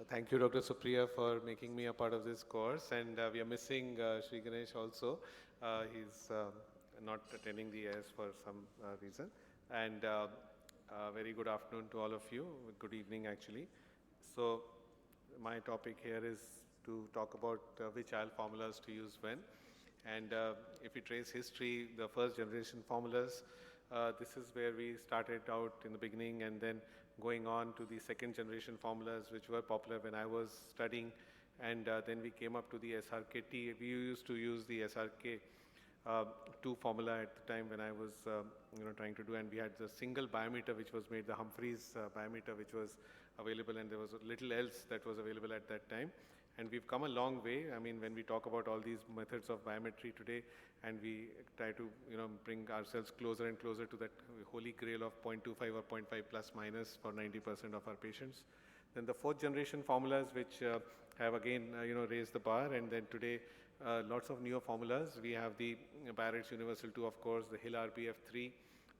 Thank you, Dr. Supriya, for making me a part of this course. And we are missing Sri Ganesh also. He's not attending the AS for some reason. And very good afternoon to all of you. Good evening, actually. So my topic here is to talk about which IOL formulas to use when. And if we trace history, the first generation formulas, this is where we started out in the beginning, and then going on to the second generation formulas, which were popular when I was studying. And then we came up to the SRKT. We used to use the SRK2 formula at the time when I was trying to do, and we had the single biometer which was made, the Humphreys biometer, which was available, and there was little else that was available at that time. And we've come a long way. I mean, when we talk about all these methods of biometry today, and we try to bring ourselves closer and closer to that holy grail of 0.25 or 0.5 plus minus for 90% of our patients. Then the fourth generation formulas, which have again raised the bar, and then today lots of newer formulas. We have the Barrett's Universal 2, of course, the Hill RBF3,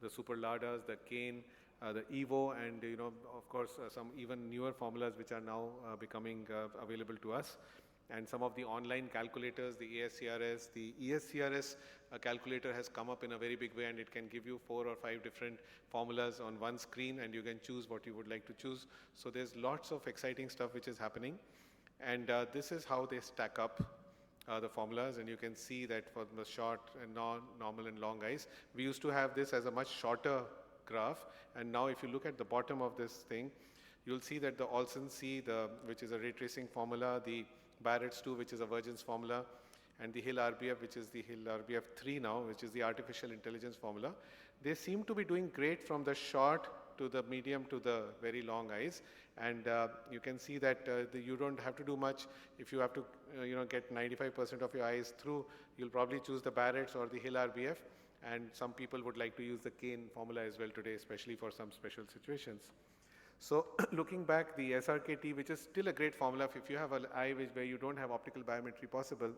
the Super Ladas, the Kane, the EVO, and of course some even newer formulas which are now becoming available to us. And some of the online calculators, the ASCRS, the ESCRS calculator has come up in a very big way, and it can give you 4 or 5 different formulas on one screen, and you can choose what you would like to choose. So there's lots of exciting stuff which is happening, and this is how they stack up. The formulas, and you can see that for the short and normal and long eyes, we used to have this as a much shorter graph, and now if you look at the bottom of this thing, you'll see that the Olsen C, which is a ray tracing formula, the Barrett's 2, which is a Virgin's formula, and the Hill RBF, which is the Hill RBF3 now, which is the artificial intelligence formula, they seem to be doing great from the short to the medium to the very long eyes. And you can see that you don't have to do much. If you have to get 95% of your eyes through, you'll probably choose the Barrett's or the Hill RBF. And some people would like to use the Kane formula as well today, especially for some special situations. So looking back, the SRKT, which is still a great formula, if you have an eye where you don't have optical biometry possible,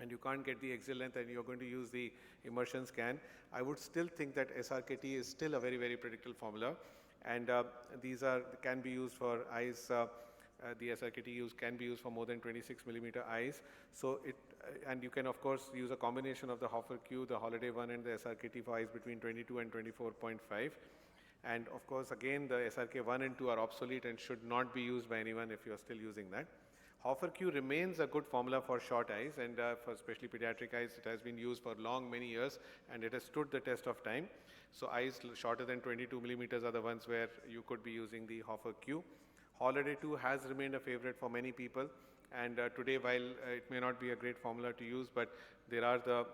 and you can't get the axial length, and you're going to use the immersion scan, I would still think that SRKT is still a very, very predictable formula. And these can be used for eyes, the SRKT can be used for more than 26 millimeter eyes. So and you can of course use a combination of the Hoffer Q, the Holiday 1, and the SRKT for eyes between 22 and 24.5. And of course again the SRK 1 and 2 are obsolete and should not be used by anyone if you are still using that. Hoffer Q remains a good formula for short eyes, and for especially pediatric eyes, it has been used for many years, and it has stood the test of time. So eyes shorter than 22 millimeters are the ones where you could be using the Hoffer Q. Holiday 2 has remained a favorite for many people, and today, while it may not be a great formula to use, but there are the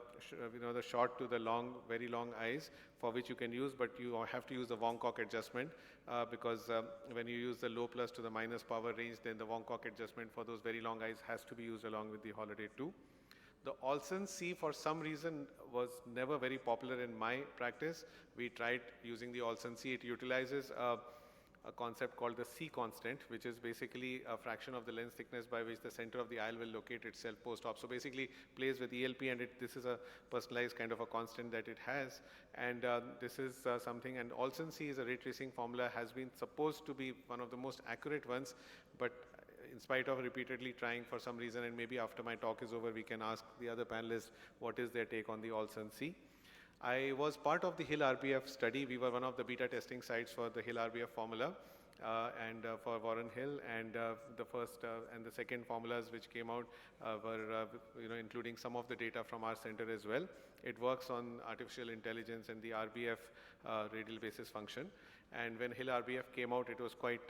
short to the long, very long eyes for which you can use, but you have to use the Wong-Cock adjustment because when you use the low plus to the minus power range, then the Wong-Cock adjustment for those very long eyes has to be used along with the Holiday 2. The Olsen C, for some reason, was never very popular in my practice. We tried using the Olsen C. It utilizes a concept called the C constant, which is basically a fraction of the lens thickness by which the center of the IOL will locate itself post-op. So basically plays with ELP, and this is a personalized kind of a constant that it has. And this is something, and Olsen C is a ray tracing formula, has been supposed to be one of the most accurate ones, but in spite of repeatedly trying for some reason, and maybe after my talk is over, we can ask the other panelists what is their take on the Olsen C. I was part of the Hill RBF study. We were one of the beta testing sites for the Hill RBF formula and for Warren Hill, and the first and the second formulas which came out were including some of the data from our center as well. It works on artificial intelligence and the RBF radial basis function. And when Hill RBF came out, it was quite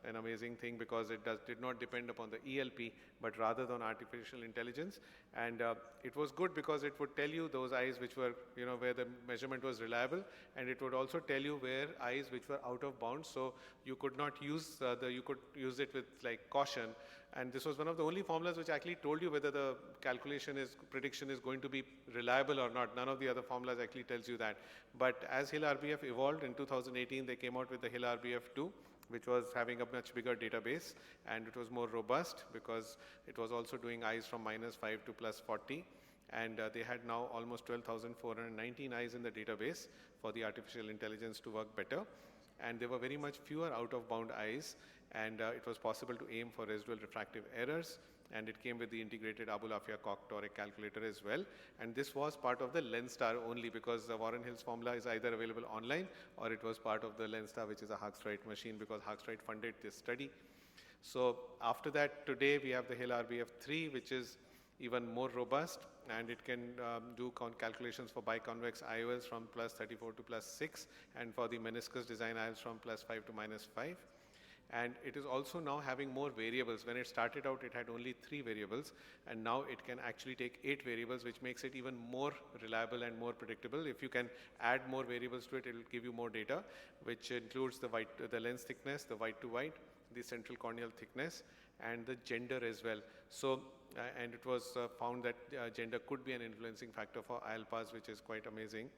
an amazing thing because it did not depend upon the ELP, but rather on artificial intelligence. And it was good because it would tell you those eyes which were, where the measurement was reliable, and it would also tell you where eyes which were out of bounds. So you could not use you could use it with like caution. And this was one of the only formulas which actually told you whether the prediction is going to be reliable or not. None of the other formulas actually tells you that. But as Hill RBF evolved in 2018, they came out with the Hill RBF2, which was having a much bigger database, and it was more robust because it was also doing eyes from -5 to +40. And they had now almost 12,419 eyes in the database for the artificial intelligence to work better. and there were very much fewer out-of-bound eyes, and it was possible to aim for residual refractive errors, and it came with the integrated Abulafia-Koch toric calculator as well. And this was part of the LensStar only, because the Warren Hill's formula is either available online or it was part of the LensStar, which is a Hugstrite machine, because Hugstrite funded this study. So after that, today we have the Hill RBF3, which is even more robust, and it can do calculations for biconvex IOLs from +34 to +6, and for the meniscus design IOLs from +5 to -5. And it is also now having more variables. When it started out, it had only 3 variables, and now it can actually take 8 variables, which makes it even more reliable and more predictable. If you can add more variables to it, it will give you more data, which includes the lens thickness, the white to white, the central corneal thickness, and the gender as well. So, and it was found that gender could be an influencing factor for ILPAs, which is quite amazing.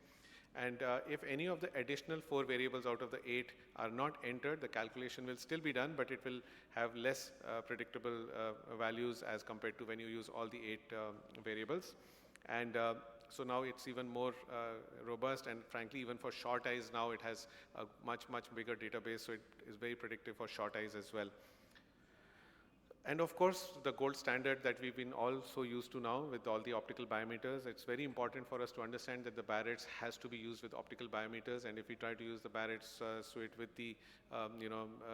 And if any of the additional 4 variables out of the 8 are not entered, the calculation will still be done, but it will have less predictable values as compared to when you use all the 8 variables. And so now it's even more robust, and frankly, even for short eyes now, it has a much bigger database, so it is very predictive for short eyes as well. And of course, the gold standard that we've been all so used to now with all the optical biometers, it's very important for us to understand that the Barrett's has to be used with optical biometers. And if we try to use the Barrett's suite with the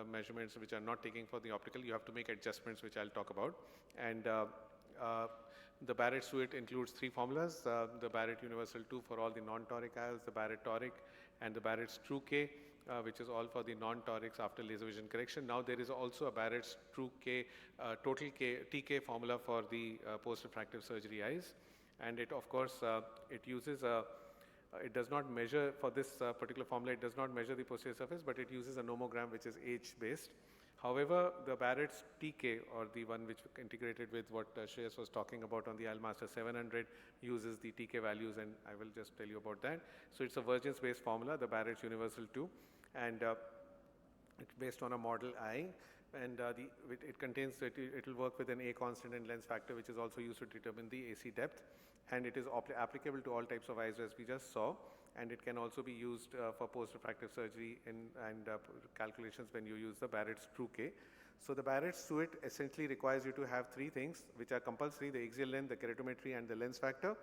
measurements which are not taking for the optical, you have to make adjustments, which I'll talk about. And the Barrett suite includes 3 formulas, the Barrett Universal 2 for all the non-toric IOLs, the Barrett Toric, and the Barrett's True K, which is all for the non-torics after laser vision correction. Now there is also a Barrett's True K, Total K, TK formula for the post-refractive surgery eyes. And it, of course, it uses it does not measure, for this particular formula, it does not measure the posterior surface, but it uses a nomogram, which is age-based. However, the Barrett's TK, or the one which integrated with what Shreyas was talking about on the IOLMaster 700, uses the TK values, and I will just tell you about that. So it's a Vergence-based formula, the Barrett's Universal 2, and it's based on a model eye, and it contains, it will work with an A constant and lens factor, which is also used to determine the AC depth, and it is applicable to all types of eyes, as we just saw. And it can also be used for post-refractive surgery and calculations when you use the Barrett's True K. So the Barrett's suite essentially requires you to have 3 things, which are compulsory: the axial length, the keratometry, and the lens factor.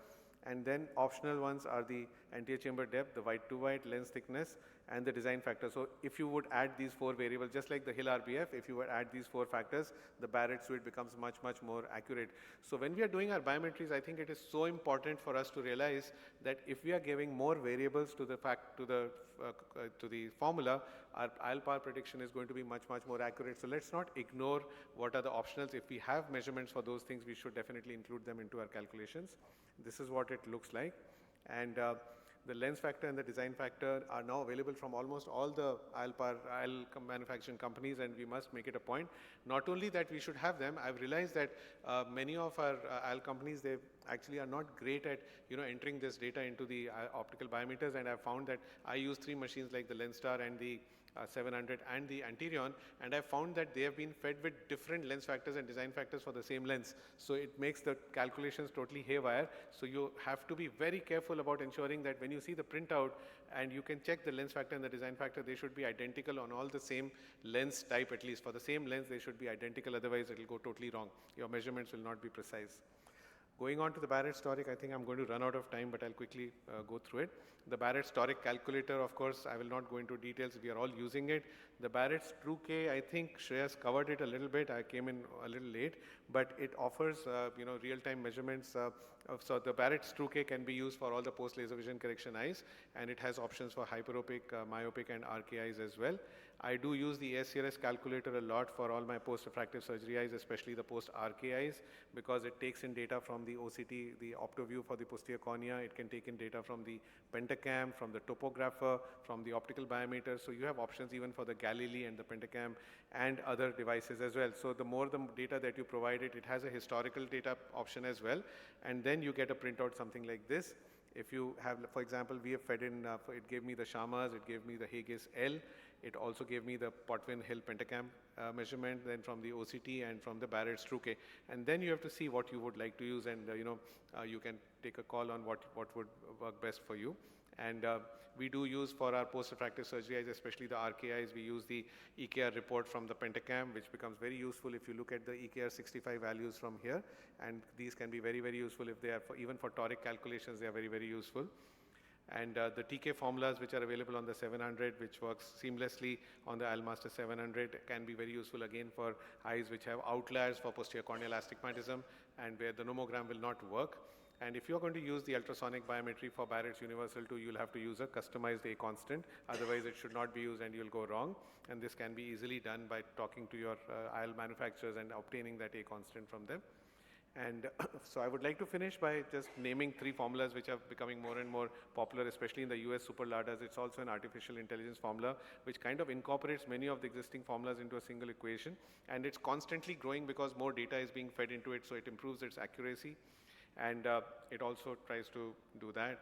And then optional ones are the anterior chamber depth, the white to white, lens thickness, and the design factor. So if you would add these 4 variables, just like the Hill RBF, if you would add these 4 factors, the Barrett suite becomes much more accurate. So when we are doing our biometries, I think it is so important for us to realize that if we are giving more variables to the formula, our ILPAR prediction is going to be much more accurate. So let's not ignore what are the optionals. If we have measurements for those things, we should definitely include them into our calculations. This is what it looks like. And the lens factor and the design factor are now available from almost all the IOL manufacturing companies, and we must make it a point. Not only that we should have them, I've realized that many of our IOL companies, they actually are not great at entering this data into the optical biometers, and I've found that I use 3 machines like the LensStar and the 700 and the Anterion, and I found that they have been fed with different lens factors and design factors for the same lens. So it makes the calculations totally haywire. So you have to be very careful about ensuring that when you see the printout and you can check the lens factor and the design factor, they should be identical on all the same lens type. At least for the same lens, they should be identical, otherwise it will go totally wrong. Your measurements will not be precise. Going on to the Barrett's Toric, I think I'm going to run out of time, but I'll quickly go through it. The Barrett's Toric calculator, of course, I will not go into details. We are all using it. The Barrett's True K, I think Shreyas covered it a little bit. I came in a little late, but it offers real-time measurements. So the Barrett's True K can be used for all the post-laser vision correction eyes, and it has options for hyperopic, myopic, and RK eyes as well. I do use the ASCRS calculator a lot for all my post-refractive surgery eyes, especially the post-RK eyes, because it takes in data from the OCT, the optoview for the posterior cornea. It can take in data from the pentacam, from the topographer, from the optical biometer. So you have options even for the Galilei and the pentacam and other devices as well. So the more the data that you provide it has a historical data option as well. And then you get a printout something like this. If you have, for example, we have fed in, it gave me the Sharma's, it gave me the Haigis L, it also gave me the Potvin Hill pentacam measurement, then from the OCT and from the Barrett's True K. And then you have to see what you would like to use, and you can take a call on what would work best for you. And we do use for our post-refractive surgery eyes, especially the RKIs, we use the EKR report from the Pentacam, which becomes very useful if you look at the EKR 65 values from here. And these can be very, very useful if they are, even for toric calculations, they are very, very useful. And the TK formulas which are available on the 700, which works seamlessly on the IOLMaster 700, can be very useful again for eyes which have outliers for posterior corneal astigmatism and where the nomogram will not work. And if you're going to use the ultrasonic biometry for Barrett's Universal 2, you'll have to use a customized A constant. Otherwise, it should not be used and you'll go wrong. And this can be easily done by talking to your IOL manufacturers and obtaining that A constant from them. And so I would like to finish by just naming 3 formulas which are becoming more and more popular, especially in the US super LADAs. It's also an artificial intelligence formula which kind of incorporates many of the existing formulas into a single equation. And it's constantly growing because more data is being fed into it, so it improves its accuracy. And it also tries to do that.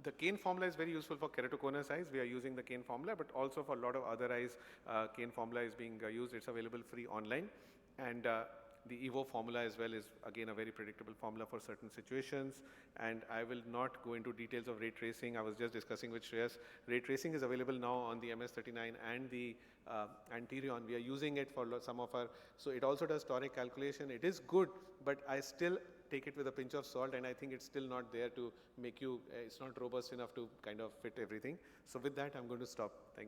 The Kane formula is very useful for keratoconus eyes. We are using the Kane formula, but also for a lot of other eyes, Kane formula is being used. It's available free online. And the EVO formula as well is again a very predictable formula for certain situations. And I will not go into details of ray tracing. I was just discussing with Shreyas. Ray tracing is available now on the MS39 and the Antirion. We are using it for some of our, so it also does toric calculation. It is good, but I still take it with a pinch of salt, and I think it's still not there to make you, it's not robust enough to kind of fit everything. So with that, I'm going to stop. Thank you.